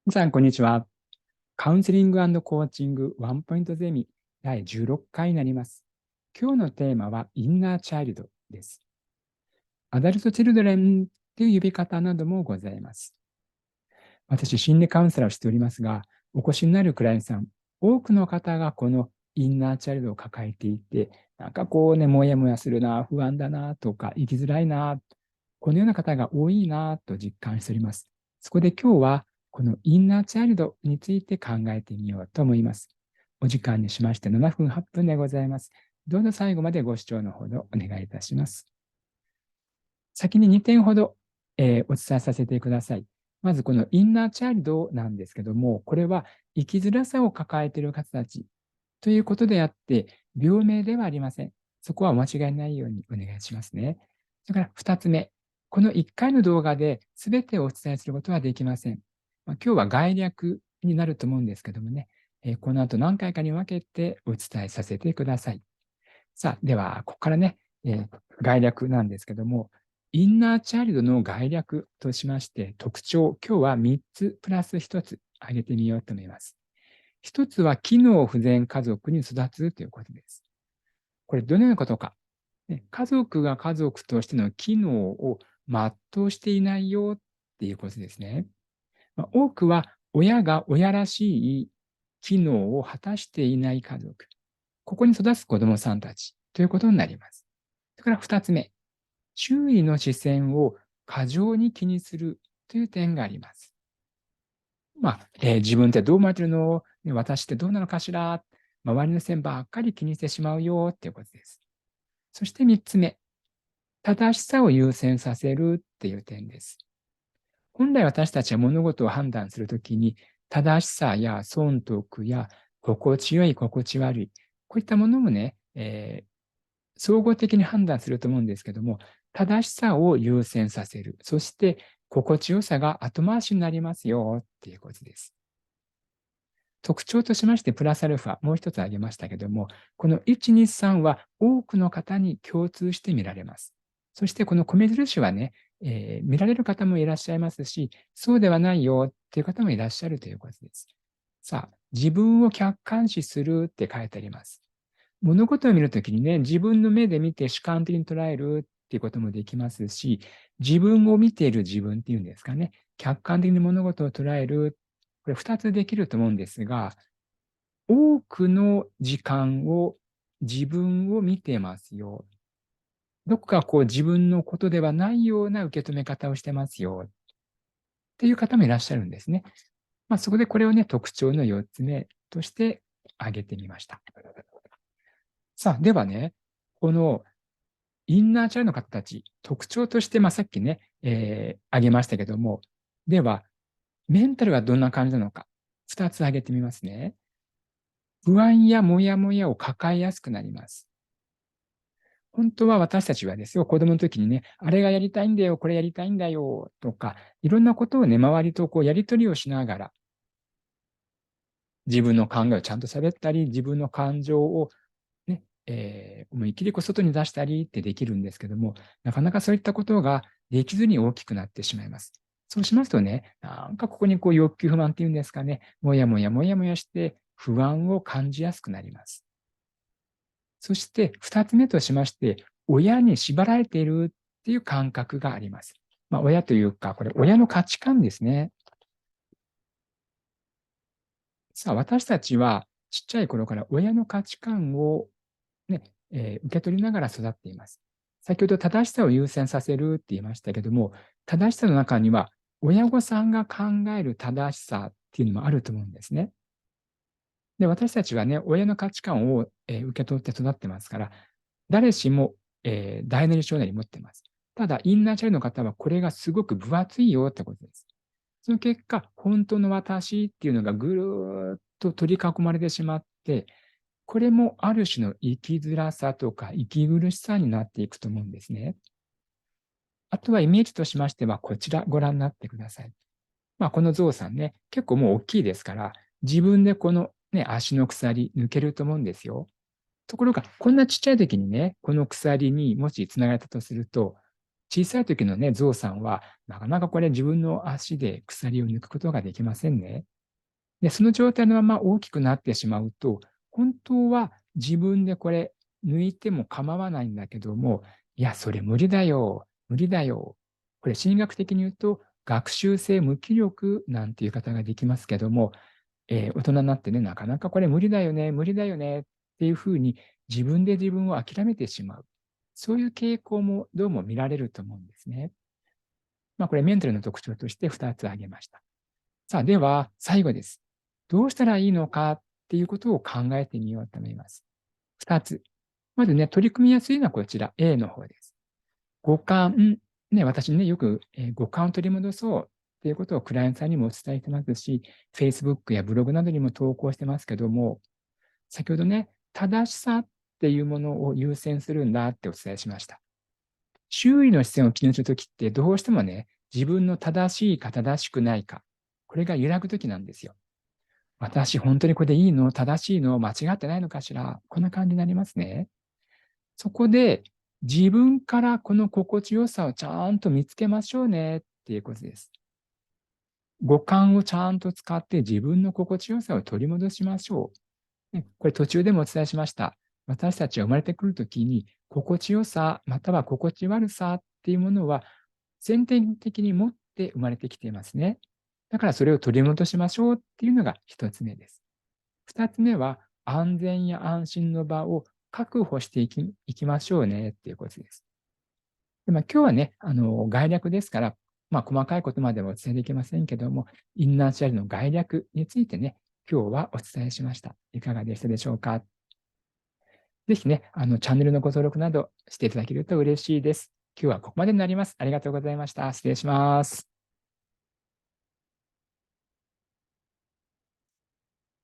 皆さん、こんにちは。カウンセリング&コーチングワンポイントゼミ第16回になります。今日のテーマはインナーチャイルドです。アダルトチルドレンという呼び方などもございます。私、心理カウンセラーをしておりますが、お越しになるクライアントさん、多くの方がこのインナーチャイルドを抱えていて、なんかこうね、もやもやするな、不安だなとか、生きづらいな、このような方が多いなと実感しております。そこで今日は、このインナーチャイルドについて考えてみようと思います。お時間にしまして7分、8分でございます。どうぞ最後までご視聴のほどお願いいたします。先に2点ほど、お伝えさせてください。まずこのインナーチャイルドなんですけども、これは生きづらさを抱えている方たちということであって、病名ではありません。そこはお間違いないようにお願いしますね。それから2つ目、この1回の動画で全てをお伝えすることはできません。今日は概略になると思うんですけどもね、この後何回かに分けてお伝えさせてください。さあ、では、ここからね、概略なんですけども、インナーチャイルドの概略としまして、特徴、今日は3つプラス1つ挙げてみようと思います。1つは、機能不全家族に育つということです。これ、どのようなことか。家族が家族としての機能を全うしていないよっていうことですね。多くは、親が親らしい機能を果たしていない家族。ここに育つ子供さんたちということになります。それから2つ目。周囲の視線を過剰に気にするという点があります。自分ってどう思われてるの？私ってどうなのかしら？周りの線ばっかり気にしてしまうよっていうことです。そして3つ目。正しさを優先させるっていう点です。本来私たちは物事を判断するときに、正しさや損得や心地よい、心地悪い、こういったものもね、総合的に判断すると思うんですけども、正しさを優先させる。そして、心地よさが後回しになりますよっていうことです。特徴としまして、プラスアルファ、もう一つ挙げましたけども、この1、2、3は多くの方に共通して見られます。そして、この米印はね、見られる方もいらっしゃいますし、そうではないよっていう方もいらっしゃるということです。さあ、自分を客観視するって書いてあります。物事を見るときにね、自分の目で見て主観的に捉えるっていうこともできますし、自分を見ている自分っていうんですかね、客観的に物事を捉える、これ2つできると思うんですが、多くの時間を自分を見てますよ。どこかこう自分のことではないような受け止め方をしてますよっていう方もいらっしゃるんですね。そこでこれをね、特徴の4つ目として挙げてみました。さあ、ではね、このインナーチャイルドの方たち、特徴として、さっきね、挙げましたけども、では、メンタルはどんな感じなのか、2つ挙げてみますね。不安やモヤモヤを抱えやすくなります。本当は私たちはですよ、子供の時にね、あれがやりたいんだよ、これやりたいんだよ、とか、いろんなことをね、周りとこうやり取りをしながら、自分の考えをちゃんと喋ったり、自分の感情をね、思いっきりこう外に出したりってできるんですけども、なかなかそういったことができずに大きくなってしまいます。そうしますとね、なんかここにこう欲求不満っていうんですかね、もやもやもやもやして不安を感じやすくなります。そして二つ目としまして、親に縛られているっていう感覚があります。親というか、これ親の価値観ですね。さあ、私たちはちっちゃい頃から親の価値観をね、受け取りながら育っています。先ほど正しさを優先させるって言いましたけども、正しさの中には親御さんが考える正しさっていうのもあると思うんですね。で、私たちはね、親の価値観を、受け取って育ってますから、誰しも、大なり小なり持ってます。ただ、インナーチャイルドの方はこれがすごく分厚いよってことです。その結果、本当の私っていうのがぐるーっと取り囲まれてしまって、これもある種の生きづらさとか息苦しさになっていくと思うんですね。あとはイメージとしましては、こちらご覧になってください。このゾウさんね、結構もう大きいですから、自分でこのね、足の鎖抜けると思うんですよ。ところが、こんなちっちゃい時にね、この鎖にもし繋がれたとすると、小さい時のね、ゾウさんは、なかなかこれ自分の足で鎖を抜くことができませんね。で、その状態のまま大きくなってしまうと、本当は自分でこれ抜いても構わないんだけども、いや、それ無理だよ、無理だよ。これ心理学的に言うと、学習性無気力なんていう方ができますけども、大人になってね、なかなかこれ無理だよね、無理だよねっていうふうに自分で自分を諦めてしまう。そういう傾向もどうも見られると思うんですね。これメンタルの特徴として2つ挙げました。さあ、では最後です。どうしたらいいのかっていうことを考えてみようと思います。2つ。まずね、取り組みやすいのはこちら、A の方です。五感、ね、私ね、よく、五感を取り戻そうっていうことをクライアントさんにもお伝えしてますし、Facebook やブログなどにも投稿してますけども、先ほどね、正しさっていうものを優先するんだってお伝えしました。周囲の視線を気にするときってどうしてもね、自分の正しいか正しくないか、これが揺らぐときなんですよ。私、本当にこれでいいの正しいの間違ってないのかしらこんな感じになりますね。そこで、自分からこの心地よさをちゃんと見つけましょうねっていうことです。五感をちゃんと使って自分の心地よさを取り戻しましょう。ね、これ途中でもお伝えしました。私たちは生まれてくるときに、心地よさ、または心地悪さっていうものは、先天的に持って生まれてきていますね。だからそれを取り戻しましょうっていうのが一つ目です。二つ目は、安全や安心の場を確保していきましょうねっていうことです。で今日はね、概略ですから、細かいことまではお伝えできませんけども、インナーチャイルドの概略についてね、今日はお伝えしました。いかがでしたでしょうか。ぜひね、チャンネルのご登録などしていただけると嬉しいです。今日はここまでになります。ありがとうございました。失礼します。